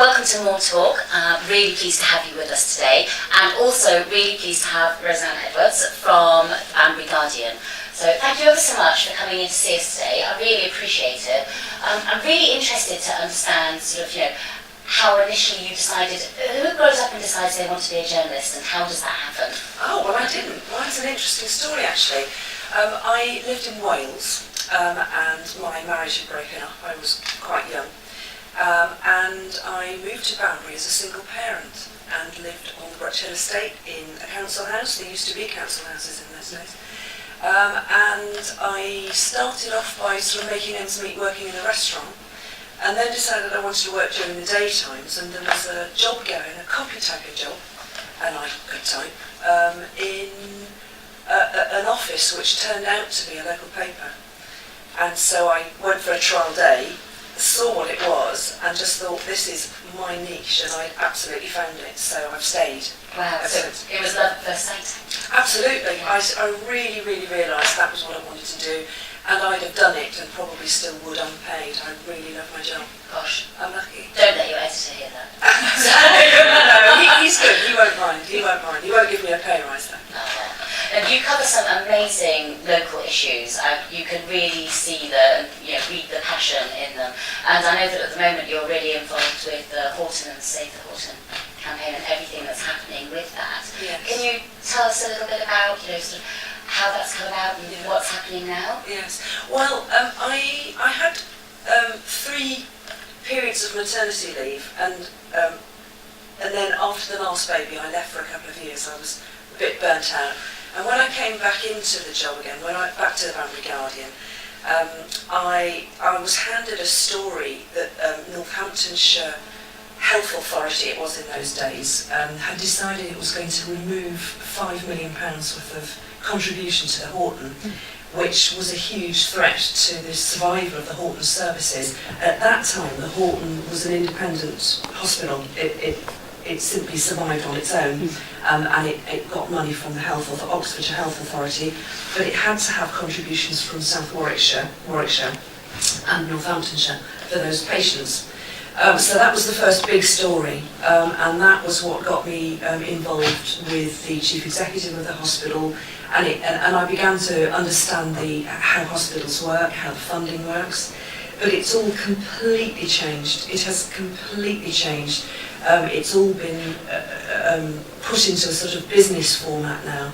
welcome to More Talk. Really pleased to have you with us today, and also really pleased to have Roseanne from Banbury Guardian. So thank you ever so much for coming in to see us today. I really appreciate it. I'm really interested to understand how initially you decided, who grows up and decides they want to be a journalist, and how does that happen? Oh, well, I didn't. Well, that's an interesting story, actually. I lived in Wales, and my marriage had broken up. I was quite young. And I moved to Banbury as a single parent and lived on the Richness estate in a council house. There used to be council houses in those days. And I started off by sort of making ends meet working in a restaurant, and then decided I wanted to work during the daytimes, and there was a job going, a copy tagger job, and I could type, in an office which turned out to be a local paper. And so I went for a trial day, saw what it was, and just thought, this is my niche, and I absolutely found it, so I've stayed. Wow, so it was love at first sight? Absolutely. I really realised that was what I wanted to do, and I'd have done it and probably still would unpaid. I really love my job. Gosh. I'm lucky. Don't let your editor hear that. No, he's good. He won't mind. He won't give me a pay rise though. And you cover some amazing local issues. You can really see read the passion in them. And I know that at the moment you're really involved with the Horton and Save The Horton campaign and everything that's happening with that. Yes. Can you tell us a little bit about how that's come about and what's happening now? Yes. Well, I had 3 periods of maternity leave, and then after the last baby, I left for a couple of years. I was a bit burnt out. And when I came back into the job again, back to the Banbury Guardian, I was handed a story that Northamptonshire Health Authority, it was in those days, had decided it was going to remove £5 million worth of contribution to the Horton, which was a huge threat to the survival of the Horton services. At that time, the Horton was an independent hospital. It simply survived on its own, and it got money from the Oxfordshire Health Authority, but it had to have contributions from South Warwickshire and Northamptonshire for those patients. So that was the first big story, and that was what got me involved with the chief executive of the hospital, and I began to understand how hospitals work, how the funding works. But it's all completely changed. It has completely changed. It's all been put into a sort of business format now.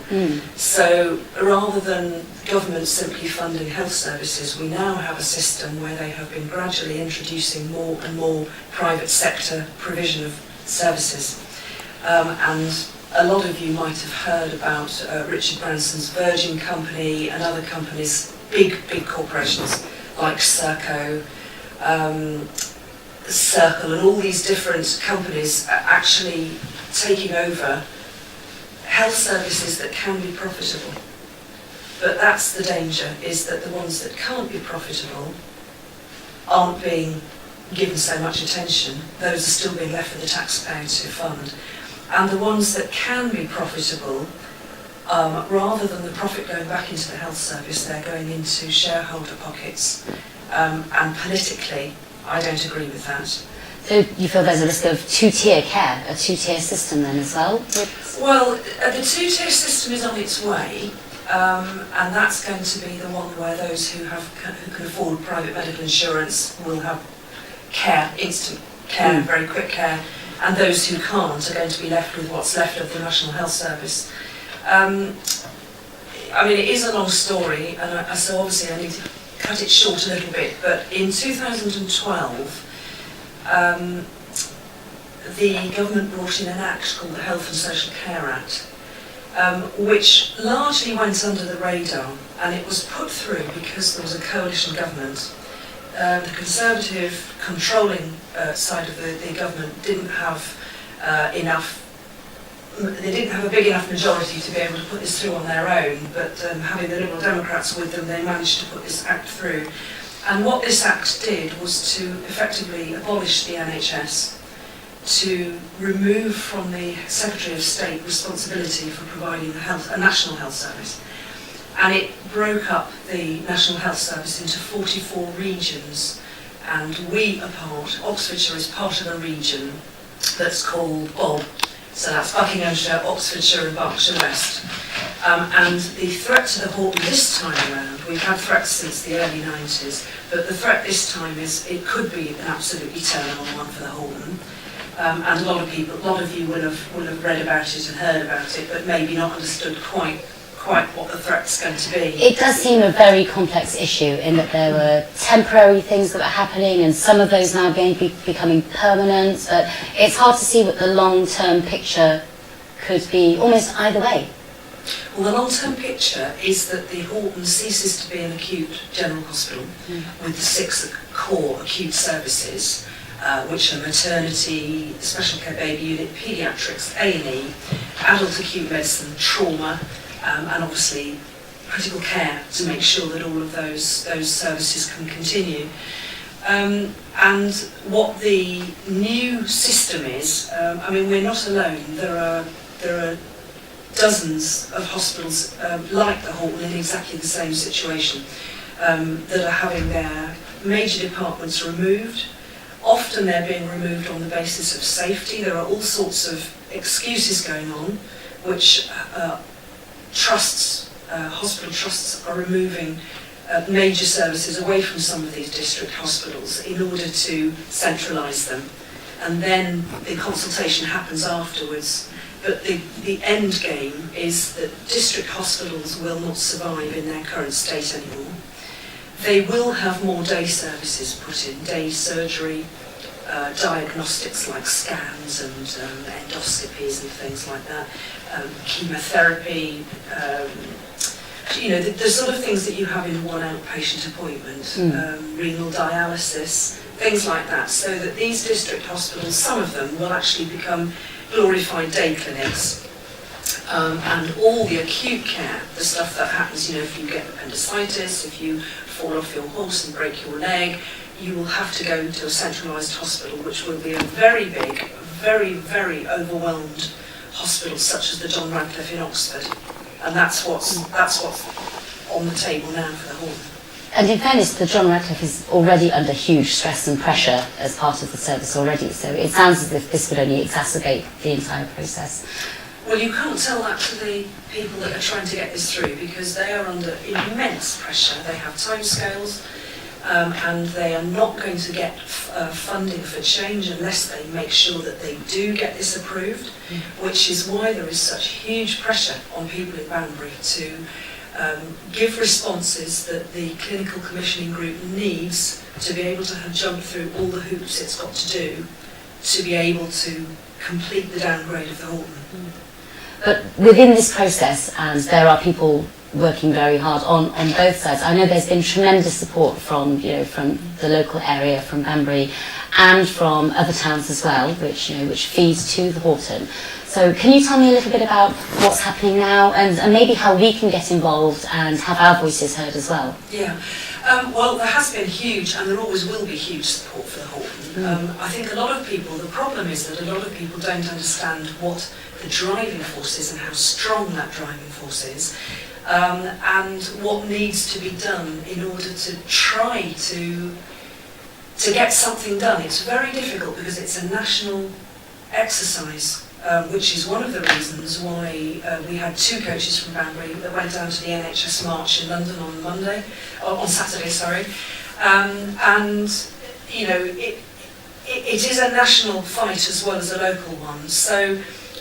So rather than government simply funding health services, we now have a system where they have been gradually introducing more and more private sector provision of services. And a lot of you might have heard about Richard Branson's Virgin Company and other companies, big corporations like Circle and all these different companies are actually taking over health services that can be profitable. But that's the danger, is that the ones that can't be profitable aren't being given so much attention. Those are still being left for the taxpayer to fund. And the ones that can be profitable, rather than the profit going back into the health service, they're going into shareholder pockets. And politically, I don't agree with that. So you feel there's a risk of two-tier care, a two-tier system then as well? Well, the two-tier system is on its way, and that's going to be the one where those who can afford private medical insurance will have care, instant care, very quick care, and those who can't are going to be left with what's left of the National Health Service. I mean, it is a long story, and so obviously I need to cut it short a little bit, but in 2012, the government brought in an act called the Health and Social Care Act, which largely went under the radar, and it was put through because there was a coalition government. The Conservative controlling side of the government didn't have they didn't have a big enough majority to be able to put this through on their own, but having the Liberal Democrats with them, they managed to put this act through. And what this act did was to effectively abolish the NHS, to remove from the Secretary of State responsibility for providing a national health service. And it broke up the National Health Service into 44 regions, and Oxfordshire is part of a region that's called BOB, so that's Buckinghamshire, Oxfordshire and Berkshire West. And the threat to the Horton this time around, we've had threats since the early 90s, but the threat this time is it could be an absolutely terminal one for the Horton. And a lot of you will have read about it and heard about it, but maybe not understood quite what the threat's going to be. It does seem a very complex issue in that there were temporary things that were happening and some of those now becoming permanent, but it's hard to see what the long-term picture could be almost either way. Well, the long-term picture is that the Horton ceases to be an acute general hospital with the 6 core acute services, which are maternity, special care baby unit, paediatrics, A&E, adult acute medicine, trauma, and obviously critical care to make sure that all of those services can continue. And what the new system is, I mean, we're not alone. There are dozens of hospitals like the Horton in exactly the same situation that are having their major departments removed. Often they're being removed on the basis of safety. There are all sorts of excuses going on, which hospital trusts are removing major services away from some of these district hospitals in order to centralise them. And then the consultation happens afterwards. But the end game is that district hospitals will not survive in their current state anymore. They will have more day services put in, day surgery, diagnostics like scans and endoscopies and things like that, chemotherapy, the sort of things that you have in one outpatient appointment, renal dialysis, things like that, so that these district hospitals, some of them, will actually become glorified day clinics, and all the acute care, the stuff that happens, if you get appendicitis, if you fall off your horse and break your leg, you will have to go to a centralised hospital, which will be a very big, very, very overwhelmed hospital, such as the John Radcliffe in Oxford, and that's what's on the table now for the Horton. And in fairness, the John Radcliffe is already under huge stress and pressure as part of the service already, so it sounds as if this would only exacerbate the entire process. Well, you can't tell that to the people that are trying to get this through, because they are under immense pressure. They have timescales, and they are not going to get funding for change unless they make sure that they do get this approved, which is why there is such huge pressure on people in Banbury to give responses that the clinical commissioning group needs to be able to have jumped through all the hoops it's got to do to be able to complete the downgrade of the Horton. But within this process, and there are people working very hard on both sides, I know there's been tremendous support from the local area, from Banbury, and from other towns as well, which feeds to the Horton. So can you tell me a little bit about what's happening now, and maybe how we can get involved and have our voices heard as well? Yeah, well, there has been huge, and there always will be huge support for the Horton. I think a lot of people, the problem is that a lot of people don't understand what the driving force is and how strong that driving force is, and what needs to be done in order to try to get something done. It's very difficult because it's a national exercise, which is one of the reasons why we had 2 coaches from Banbury that went down to the NHS March in London on Saturday, and it is a national fight as well as a local one. So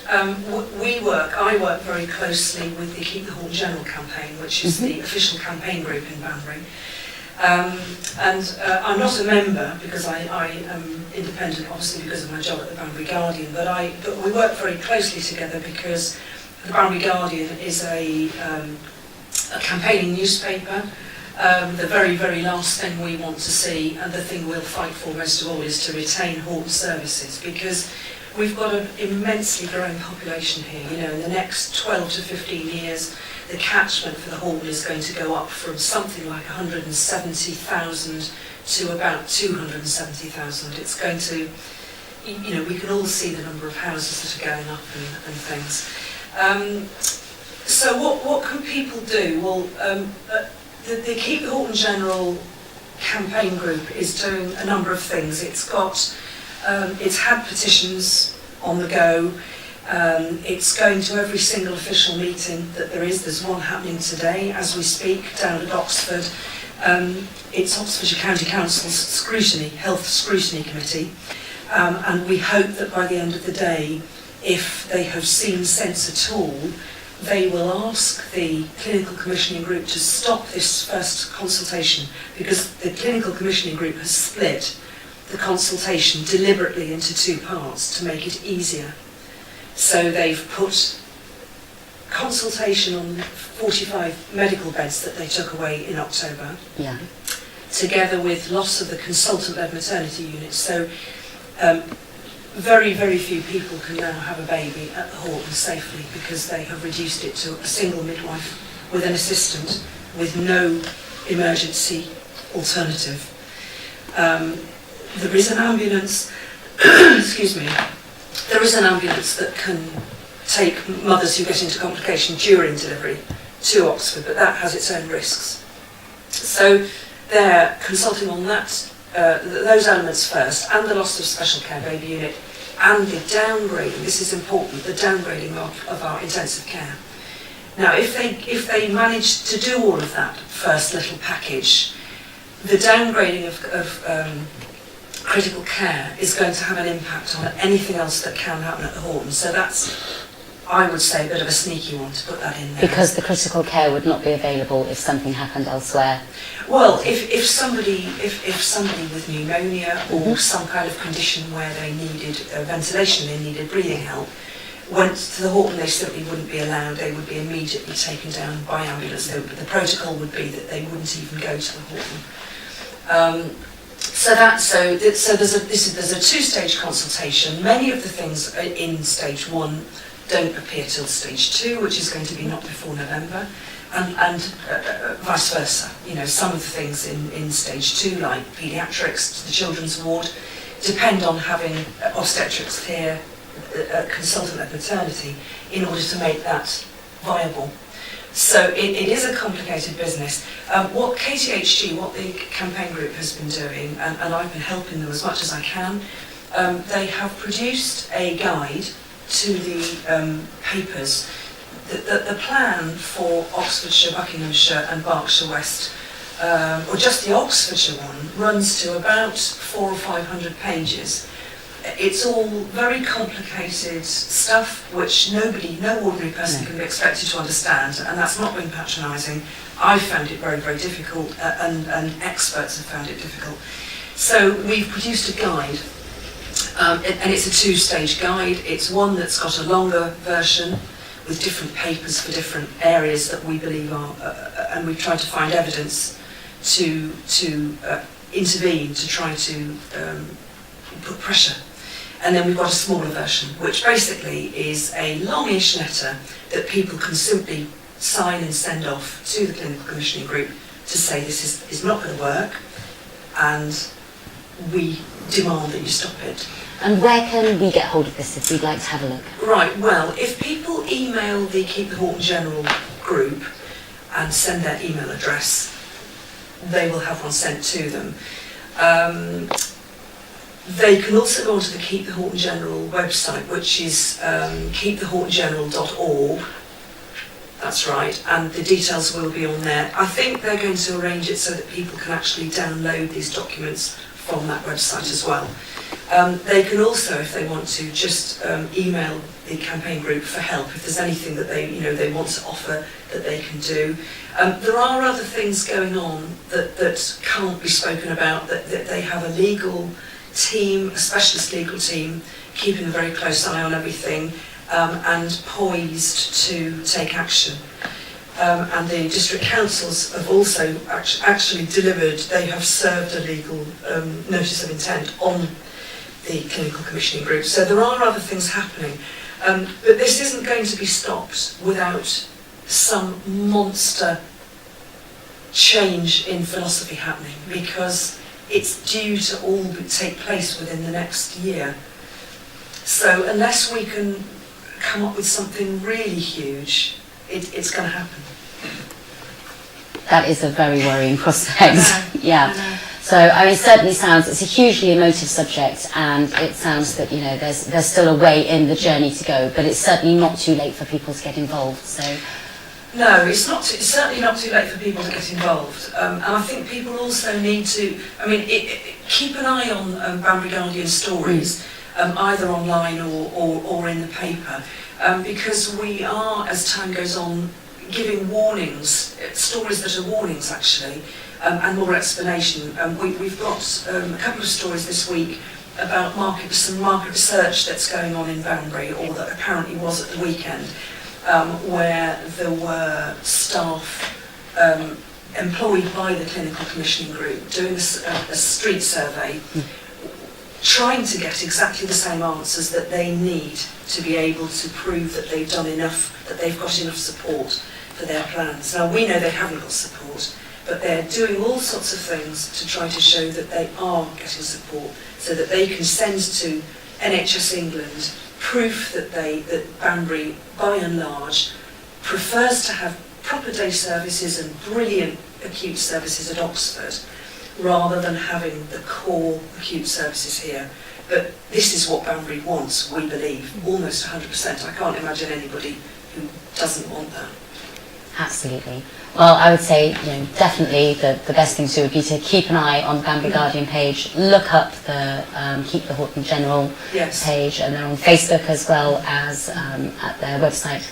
I work very closely with the Keep the Horton General campaign, which is the official campaign group in Banbury. And I'm not a member because I am independent, obviously because of my job at the Banbury Guardian, but we work very closely together because the Banbury Guardian is a campaigning newspaper. The very, very last thing we want to see, and the thing we'll fight for most of all, is to retain Horton services, because we've got an immensely growing population here. In the next 12 to 15 years, the catchment for the Horton is going to go up from something like 170,000 to about 270,000. It's going to, we can all see the number of houses that are going up and things. So what can people do? Well, the Keep the Horton General campaign group is doing a number of things. It's had petitions on the go. It's going to every single official meeting that there is. There's one happening today as we speak down at Oxford. It's Oxfordshire County Council's Health Scrutiny Committee, and we hope that by the end of the day, if they have seen sense at all, they will ask the clinical commissioning group to stop this first consultation, because the clinical commissioning group has split the consultation deliberately into two parts to make it easier. So they've put consultation on 45 medical beds that they took away in October, together with loss of the consultant-led maternity units. So very, very few people can now have a baby at the Horton safely, because they have reduced it to a single midwife with an assistant with no emergency alternative. There is an ambulance, excuse me, there is an ambulance that can take mothers who get into complication during delivery to Oxford, but that has its own risks. So they're consulting on that, those elements first, and the loss of special care baby unit, and the downgrading, this is important, the downgrading of our intensive care. Now, if they manage to do all of that first little package, the downgrading of critical care is going to have an impact on anything else that can happen at the Horton. So that's, I would say, a bit of a sneaky one to put that in there. Because the critical care would not be available if something happened elsewhere. Well, if somebody with pneumonia or some kind of condition where they needed ventilation, they needed breathing help, went to the Horton, they simply wouldn't be allowed. They would be immediately taken down by ambulance. The protocol would be that they wouldn't even go to the Horton. So there's a two-stage consultation. Many of the things in stage 1 don't appear till stage 2, which is going to be not before November, and vice versa. You know, some of the things in stage 2, like paediatrics, the children's ward, depend on having obstetrics clear consultant at maternity in order to make that viable. So it is a complicated business. What KTHG, what the campaign group has been doing, and I've been helping them as much as I can, they have produced a guide to the papers. The plan for Oxfordshire, Buckinghamshire and Berkshire West, or just the Oxfordshire one, runs to about 400 or 500 pages. It's all very complicated stuff which no ordinary person can be expected to understand, and that's not being patronising. I found it very, very difficult, and experts have found it difficult. So we've produced a guide, and it's a two-stage guide. It's one that's got a longer version with different papers for different areas that we believe are, and we've tried to find evidence to intervene, to try to put pressure. And then we've got a smaller version, which basically is a longish letter that people can simply sign and send off to the clinical commissioning group to say this is not going to work, and we demand that you stop it. And where can we get hold of this if we'd like to have a look? Right, well, if people email the Keep the Horton General group and send their email address, they will have one sent to them. They can also go onto the Keep the Horton General website, which is keepthehortongeneral.org. That's right, and the details will be on there. I think they're going to arrange it so that people can actually download these documents from that website as well. They can also, if they want to, just email the campaign group for help if there's anything that they want to offer that they can do. There are other things going on that can't be spoken about. That they have a legal team, a specialist legal team, keeping a very close eye on everything, and poised to take action. And the district councils have also actually delivered, they have served a legal notice of intent on the clinical commissioning group. So there are other things happening. But this isn't going to be stopped without some monster change in philosophy happening, because it's due to all take place within the next year. So unless we can come up with something really huge, it's going to happen. That is a very worrying prospect. Yeah. So, I mean, it certainly sounds, it's a hugely emotive subject, and it sounds that, you know, there's still a way in the journey to go, but it's certainly not too late for people to get involved, so. No, it's certainly not too late for people to get involved. And I think people also need to, I mean, keep an eye on Banbury Guardian stories, either online or in the paper, because we are, as time goes on, giving warnings, stories that are warnings actually, and more explanation. We've got a couple of stories this week about some market research that's going on in Banbury, or that apparently was at the weekend, where there were staff employed by the clinical commissioning group doing a street survey, trying to get exactly the same answers that they need to be able to prove that they've done enough, that they've got enough support for their plans. Now, we know they haven't got support, but they're doing all sorts of things to try to show that they are getting support, so that they can send to NHS England proof that Banbury, by and large, prefers to have proper day services and brilliant acute services at Oxford, rather than having the core acute services here. But this is what Banbury wants, we believe, almost 100%. I can't imagine anybody who doesn't want that. Absolutely. Well, I would say, you know, definitely the best thing to do would be to keep an eye on the Banbury Guardian page, look up the Keep the Horton General page, and they're on Facebook as well as at their website.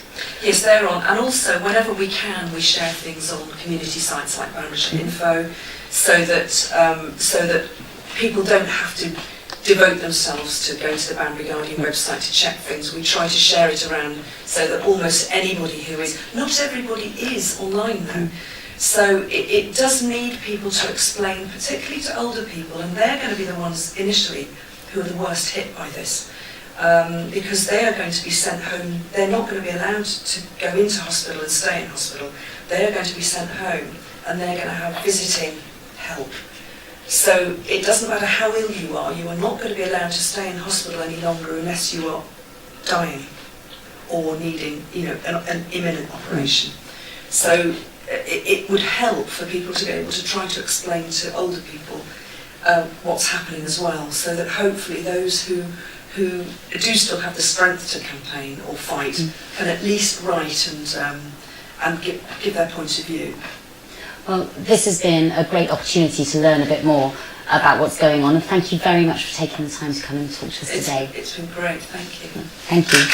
Yes, they're on, and also whenever we can, we share things on community sites like Banburyshire Info, so that people don't have to devote themselves to going to the Banbury Guardian website to check things. We try to share it around so that almost anybody who is, not everybody is online though, so it does need people to explain, particularly to older people, and they're going to be the ones initially who are the worst hit by this, because they are going to be sent home. They're not going to be allowed to go into hospital and stay in hospital. They are going to be sent home, and they're going to have visiting help. So it doesn't matter how ill you are not going to be allowed to stay in hospital any longer unless you are dying or needing, you know, an imminent operation. So it would help for people to be able to try to explain to older people what's happening as well, so that hopefully those who do still have the strength to campaign or fight can at least write and give their point of view. Well, this has been a great opportunity to learn a bit more about what's going on, and thank you very much for taking the time to come and talk to us today. It's been great, thank you. Thank you.